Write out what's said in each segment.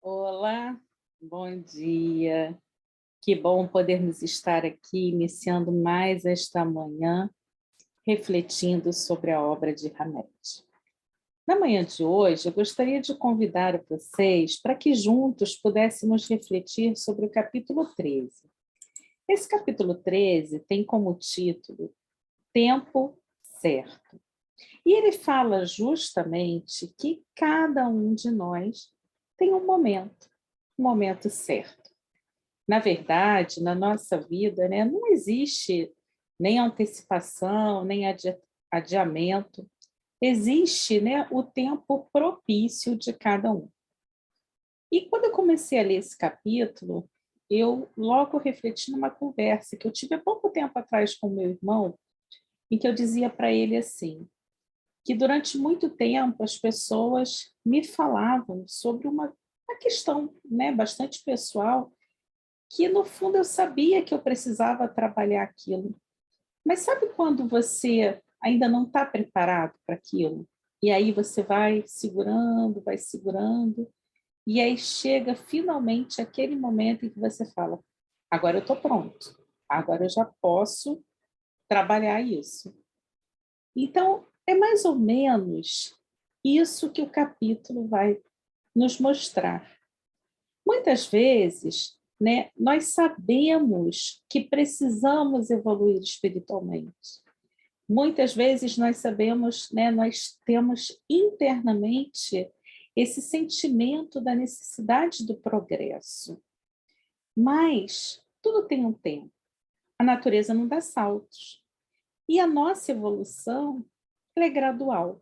Olá, bom dia. Que bom podermos estar aqui iniciando mais esta manhã, refletindo sobre a obra de Hamed. Na manhã de hoje, eu gostaria de convidar vocês para que juntos pudéssemos refletir sobre o capítulo 13. Esse capítulo 13 tem como título Tempo Certo. E ele fala justamente que cada um de nós tem um momento certo. Na verdade, na nossa vida, né, não existe nem antecipação, nem adiamento. Existe, né, o tempo propício de cada um. E quando eu comecei a ler esse capítulo, eu logo refleti numa conversa que eu tive há pouco tempo atrás com meu irmão, em que eu dizia para ele assim, que durante muito tempo as pessoas me falavam sobre uma questão, né, bastante pessoal, que no fundo eu sabia que eu precisava trabalhar aquilo. Mas sabe quando você ainda não está preparado para aquilo? E aí você vai segurando, e aí chega finalmente aquele momento em que você fala: agora eu estou pronto, agora eu já posso trabalhar isso. Então, é mais ou menos isso que o capítulo vai nos mostrar. Muitas vezes, né, nós sabemos que precisamos evoluir espiritualmente. Muitas vezes nós sabemos, né, nós temos internamente esse sentimento da necessidade do progresso. Mas tudo tem um tempo. A natureza não dá saltos. E a nossa evolução ela é gradual.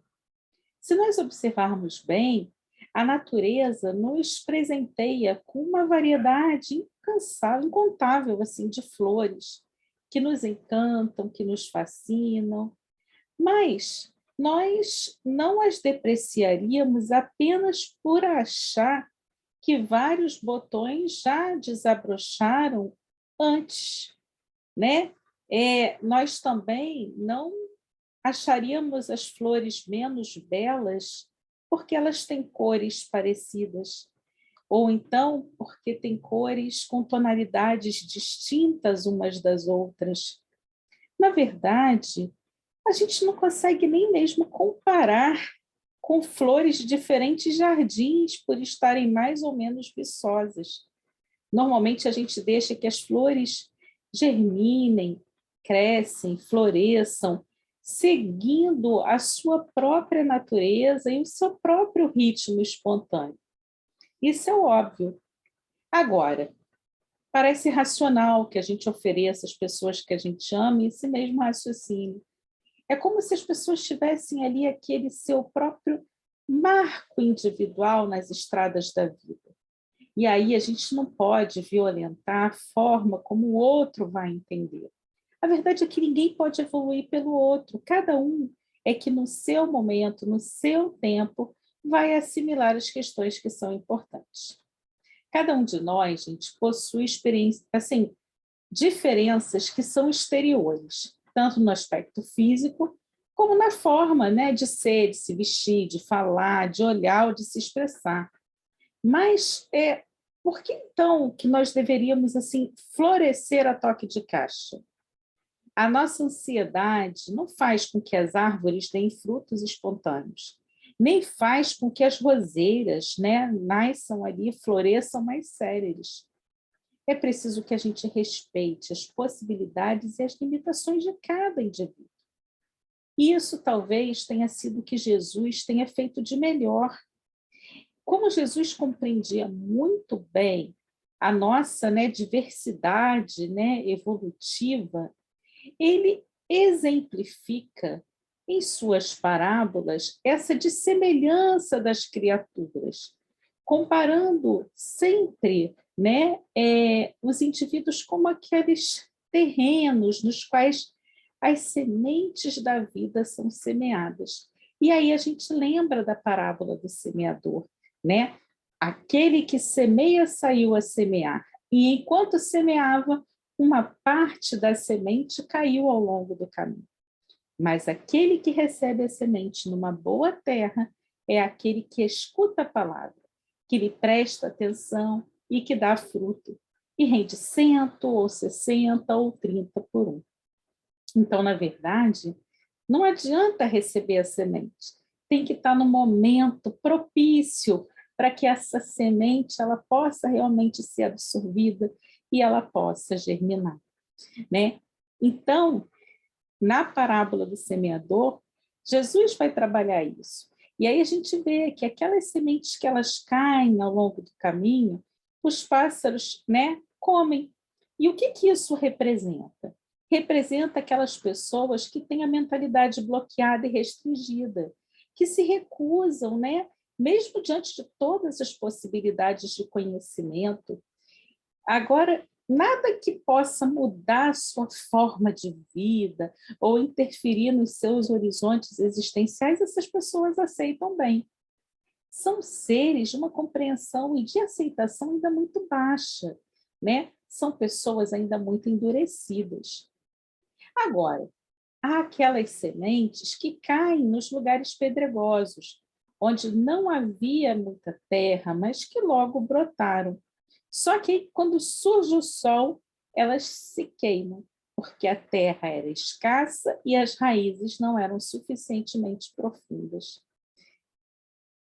Se nós observarmos bem, a natureza nos presenteia com uma variedade incontável assim, de flores, que nos encantam, que nos fascinam, mas nós não as depreciaríamos apenas por achar que vários botões já desabrocharam antes, né? Nós também não acharíamos as flores menos belas porque elas têm cores parecidas, ou então porque têm cores com tonalidades distintas umas das outras. Na verdade, a gente não consegue nem mesmo comparar com flores de diferentes jardins por estarem mais ou menos viçosas. Normalmente a gente deixa que as flores germinem, crescem, floresçam, seguindo a sua própria natureza e o seu próprio ritmo espontâneo. Isso é óbvio. Agora, parece racional que a gente ofereça às pessoas que a gente ama esse mesmo raciocínio. É como se as pessoas tivessem ali aquele seu próprio marco individual nas estradas da vida. E aí a gente não pode violentar a forma como o outro vai entender. A verdade é que ninguém pode evoluir pelo outro. Cada um é que no seu momento, no seu tempo, vai assimilar as questões que são importantes. Cada um de nós, gente, possui experiência, assim, diferenças que são exteriores, tanto no aspecto físico, como na forma, né, de ser, de se vestir, de falar, de olhar ou de se expressar. Mas por que então que nós deveríamos assim florescer a toque de caixa? A nossa ansiedade não faz com que as árvores deem frutos espontâneos, nem faz com que as roseiras, né, nasçam ali, floresçam mais céleres. É preciso que a gente respeite as possibilidades e as limitações de cada indivíduo. Isso talvez tenha sido o que Jesus tenha feito de melhor. Como Jesus compreendia muito bem a nossa, né, diversidade, né, evolutiva, ele exemplifica em suas parábolas essa dissemelhança das criaturas, comparando sempre, né, os indivíduos como aqueles terrenos nos quais as sementes da vida são semeadas. E aí a gente lembra da parábola do semeador, né? Aquele que semeia saiu a semear, e enquanto semeava, uma parte da semente caiu ao longo do caminho. Mas aquele que recebe a semente numa boa terra é aquele que escuta a palavra, que lhe presta atenção e que dá fruto, e rende 100 ou 60 ou 30 por um. Então, na verdade, não adianta receber a semente, tem que estar no momento propício para que essa semente ela possa realmente ser absorvida e ela possa germinar, né? Então, na parábola do semeador, Jesus vai trabalhar isso. E aí a gente vê que aquelas sementes que elas caem ao longo do caminho, os pássaros, né, comem. E o que isso representa? Representa aquelas pessoas que têm a mentalidade bloqueada e restringida, que se recusam, né, mesmo diante de todas as possibilidades de conhecimento. Agora, nada que possa mudar a sua forma de vida ou interferir nos seus horizontes existenciais, essas pessoas aceitam bem. São seres de uma compreensão e de aceitação ainda muito baixa, né? São pessoas ainda muito endurecidas. Agora, há aquelas sementes que caem nos lugares pedregosos, onde não havia muita terra, mas que logo brotaram. Só que quando surge o sol, elas se queimam, porque a terra era escassa e as raízes não eram suficientemente profundas.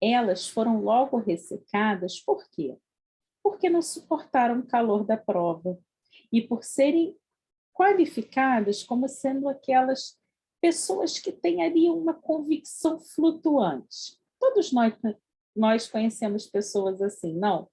Elas foram logo ressecadas, por quê? Porque não suportaram o calor da prova e por serem qualificadas como sendo aquelas pessoas que têm ali uma convicção flutuante. Todos nós conhecemos pessoas assim, não?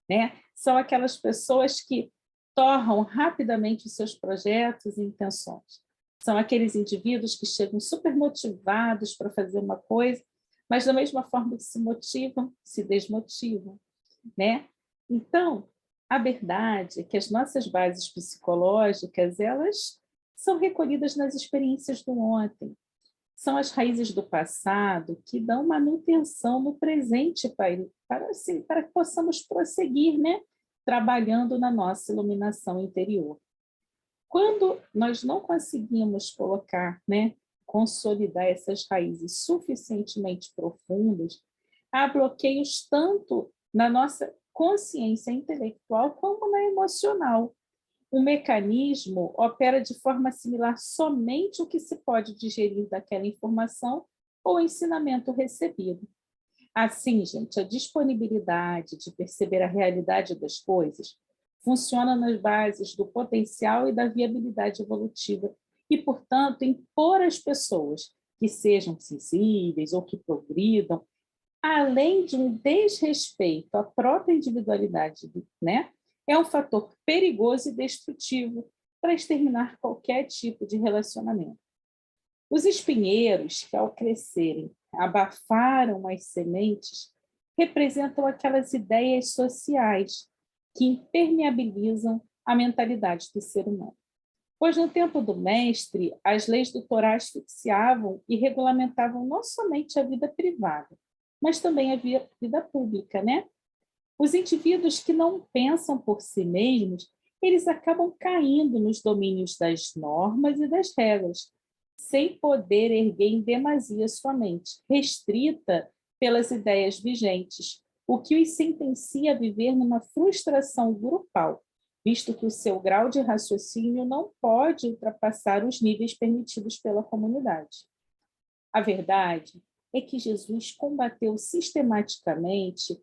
Né? São aquelas pessoas que torram rapidamente os seus projetos e intenções. São aqueles indivíduos que chegam super motivados para fazer uma coisa, mas da mesma forma que se motivam, se desmotivam, né? Então, a verdade é que as nossas bases psicológicas, elas são recolhidas nas experiências do ontem. São as raízes do passado que dão manutenção no presente para que possamos prosseguir, né? Trabalhando na nossa iluminação interior. Quando nós não conseguimos colocar, né, consolidar essas raízes suficientemente profundas, há bloqueios tanto na nossa consciência intelectual como na emocional. O mecanismo opera de forma similar somente o que se pode digerir daquela informação ou ensinamento recebido. Assim, gente, a disponibilidade de perceber a realidade das coisas funciona nas bases do potencial e da viabilidade evolutiva e, portanto, impor às pessoas que sejam sensíveis ou que progridam, além de um desrespeito à própria individualidade, né? É um fator perigoso e destrutivo para exterminar qualquer tipo de relacionamento. Os espinheiros, que ao crescerem abafaram as sementes, representam aquelas ideias sociais que impermeabilizam a mentalidade do ser humano. Pois no tempo do mestre, as leis do Torá asfixiavam e regulamentavam não somente a vida privada, mas também a vida pública, né? Os indivíduos que não pensam por si mesmos, eles acabam caindo nos domínios das normas e das regras, sem poder erguer em demasia sua mente, restrita pelas ideias vigentes, o que os sentencia a viver numa frustração grupal, visto que o seu grau de raciocínio não pode ultrapassar os níveis permitidos pela comunidade. A verdade é que Jesus combateu sistematicamente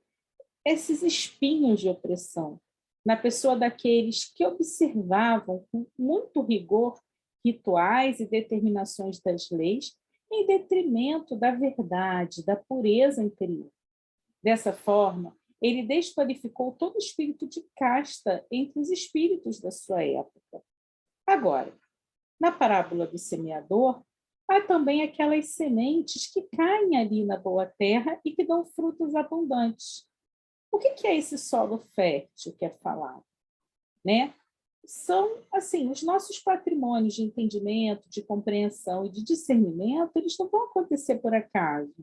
esses espinhos de opressão na pessoa daqueles que observavam com muito rigor rituais e determinações das leis em detrimento da verdade, da pureza interior. Dessa forma, ele desqualificou todo espírito de casta entre os espíritos da sua época. Agora, na parábola do semeador, há também aquelas sementes que caem ali na boa terra e que dão frutos abundantes. O que é esse solo fértil que é falado? Né? São, assim, os nossos patrimônios de entendimento, de compreensão e de discernimento, eles não vão acontecer por acaso.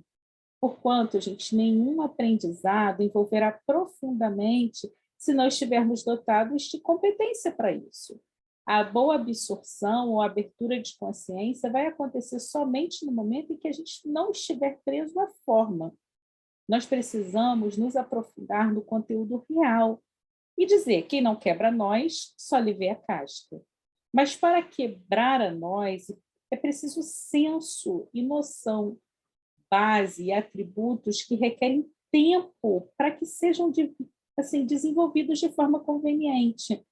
Porquanto, gente, nenhum aprendizado envolverá profundamente se nós estivermos dotados de competência para isso. A boa absorção ou abertura de consciência vai acontecer somente no momento em que a gente não estiver preso à forma. nós precisamos nos aprofundar no conteúdo real e dizer, quem não quebra nós, só lhe vê a casca. Mas para quebrar a nós, é preciso senso e noção, base e atributos que requerem tempo para que sejam assim, desenvolvidos de forma conveniente.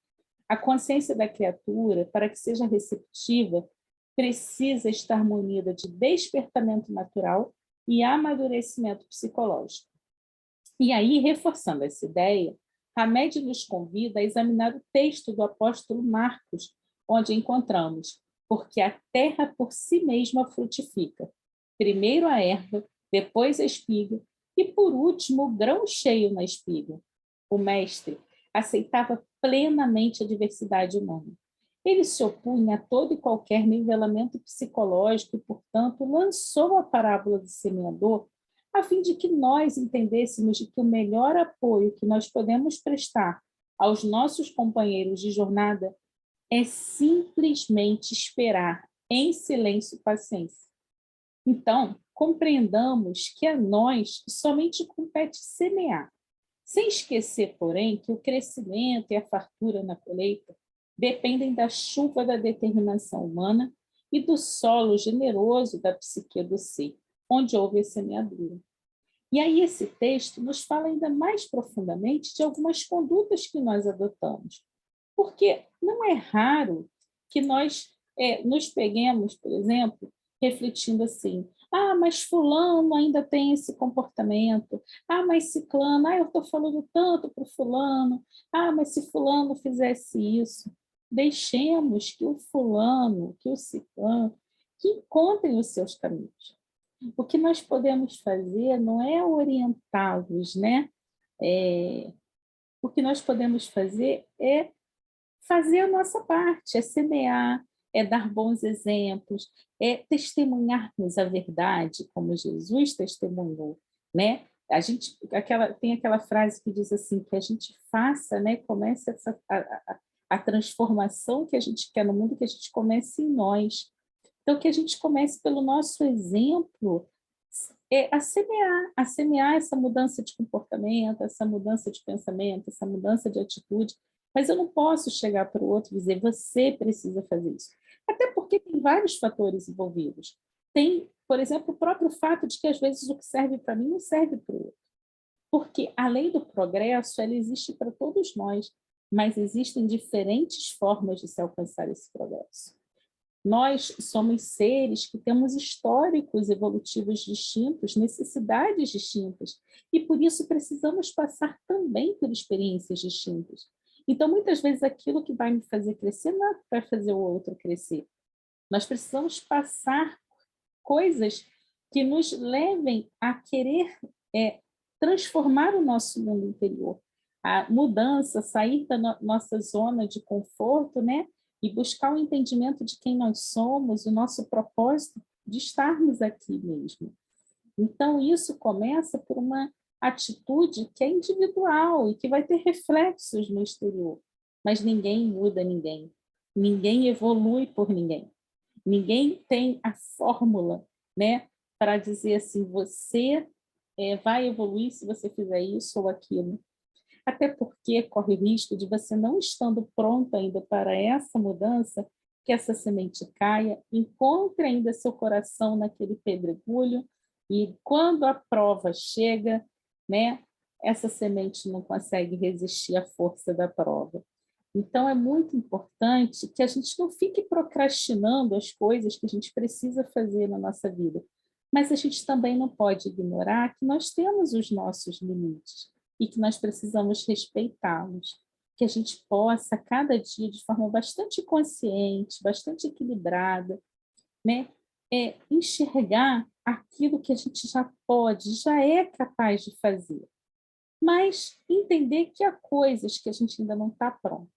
A consciência da criatura, para que seja receptiva, precisa estar munida de despertamento natural e amadurecimento psicológico. E aí, reforçando essa ideia, Hamed nos convida a examinar o texto do apóstolo Marcos, onde encontramos: porque a terra por si mesma frutifica, primeiro a erva, depois a espiga, e por último o grão cheio na espiga. O mestre aceitava plenamente a diversidade humana. Ele se opunha a todo e qualquer nivelamento psicológico e, portanto, lançou a parábola do semeador a fim de que nós entendêssemos que o melhor apoio que nós podemos prestar aos nossos companheiros de jornada é simplesmente esperar em silêncio e paciência. Então, compreendamos que a nós somente compete semear, sem esquecer, porém, que o crescimento e a fartura na colheita dependem da chuva da determinação humana e do solo generoso da psique do ser, onde houve a semeadura. E aí esse texto nos fala ainda mais profundamente de algumas condutas que nós adotamos, porque não é raro que nós nos peguemos, por exemplo, refletindo assim: ah, mas fulano ainda tem esse comportamento, ah, mas ciclano, eu estou falando tanto para o fulano, ah, mas se fulano fizesse isso. Deixemos que o fulano, que o ciclano, que encontrem os seus caminhos. O que nós podemos fazer não é orientá-los, né? O que nós podemos fazer é fazer a nossa parte, é semear, é dar bons exemplos, é testemunharmos a verdade, como Jesus testemunhou, né? Tem aquela frase que diz assim, que a gente faça, né? Comece a transformação que a gente quer no mundo, que a gente comece em nós. Então, que a gente comece pelo nosso exemplo a semear essa mudança de comportamento, essa mudança de pensamento, essa mudança de atitude. Mas eu não posso chegar para o outro e dizer, você precisa fazer isso. Até porque tem vários fatores envolvidos. Tem, por exemplo, o próprio fato de que, às vezes, o que serve para mim não serve para o outro. Porque a lei do progresso, ela existe para todos nós, mas existem diferentes formas de se alcançar esse progresso. Nós somos seres que temos históricos evolutivos distintos, necessidades distintas, e por isso precisamos passar também por experiências distintas. Então, muitas vezes, aquilo que vai me fazer crescer não é o que vai fazer o outro crescer. Nós precisamos passar coisas que nos levem a querer transformar o nosso mundo interior. A mudança, sair da nossa zona de conforto, né? E buscar o entendimento de quem nós somos, o nosso propósito de estarmos aqui mesmo. Então, isso começa por uma atitude que é individual e que vai ter reflexos no exterior. Mas ninguém muda ninguém. Ninguém evolui por ninguém. Ninguém tem a fórmula, né, para dizer assim, você vai evoluir se você fizer isso ou aquilo. Até porque corre o risco de você, não estando pronto ainda para essa mudança, que essa semente caia, encontre ainda seu coração naquele pedregulho, e quando a prova chega, né, essa semente não consegue resistir à força da prova. Então, é muito importante que a gente não fique procrastinando as coisas que a gente precisa fazer na nossa vida, mas a gente também não pode ignorar que nós temos os nossos limites e que nós precisamos respeitá-los, que a gente possa, cada dia, de forma bastante consciente, bastante equilibrada, né, enxergar aquilo que a gente já pode, já é capaz de fazer, mas entender que há coisas que a gente ainda não está pronto.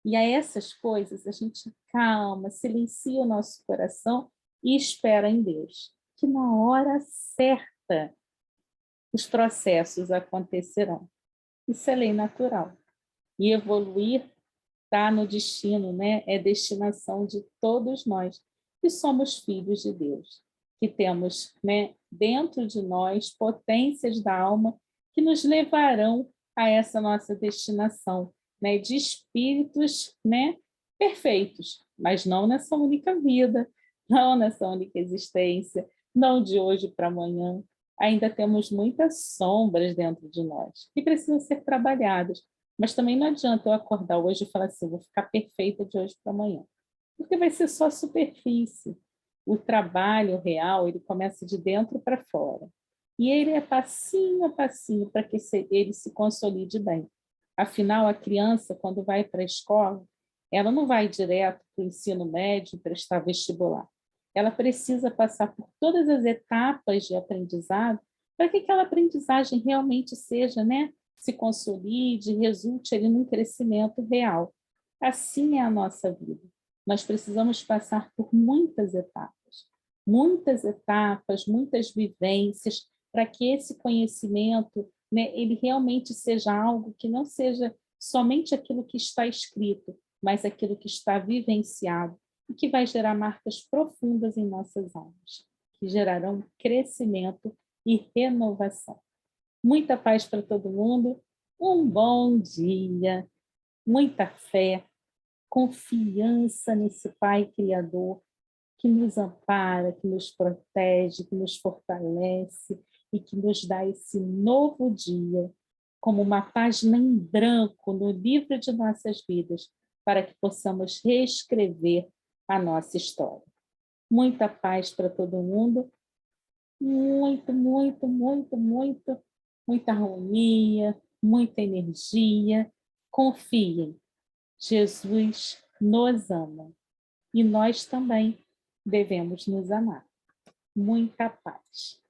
E a essas coisas a gente calma, silencia o nosso coração e espera em Deus, que na hora certa os processos acontecerão. Isso é lei natural. E evoluir está no destino, né? É destinação de todos nós, que somos filhos de Deus. que temos, né, dentro de nós potências da alma que nos levarão a essa nossa destinação, né, de espíritos, né, perfeitos, mas não nessa única vida, não nessa única existência, não de hoje para amanhã. Ainda temos muitas sombras dentro de nós que precisam ser trabalhadas, mas também não adianta eu acordar hoje e falar assim, vou ficar perfeita de hoje para amanhã, porque vai ser só superfície. O trabalho real, ele começa de dentro para fora. E ele é passinho a passinho para que ele se consolide bem. Afinal, a criança, quando vai para a escola, ela não vai direto para o ensino médio e prestar vestibular. Ela precisa passar por todas as etapas de aprendizado para que aquela aprendizagem realmente seja, né, se consolide, resulte ali num crescimento real. Assim é a nossa vida. Nós precisamos passar por muitas etapas, muitas vivências, para que esse conhecimento, né, ele realmente seja algo que não seja somente aquilo que está escrito, mas aquilo que está vivenciado e que vai gerar marcas profundas em nossas almas, que gerarão crescimento e renovação. Muita paz para todo mundo, um bom dia, muita fé, confiança nesse Pai Criador que nos ampara, que nos protege, que nos fortalece e que nos dá esse novo dia como uma página em branco no livro de nossas vidas, para que possamos reescrever a nossa história. Muita paz para todo mundo, muita harmonia, muita energia. Confiem, Jesus nos ama e nós também devemos nos amar. Muita paz.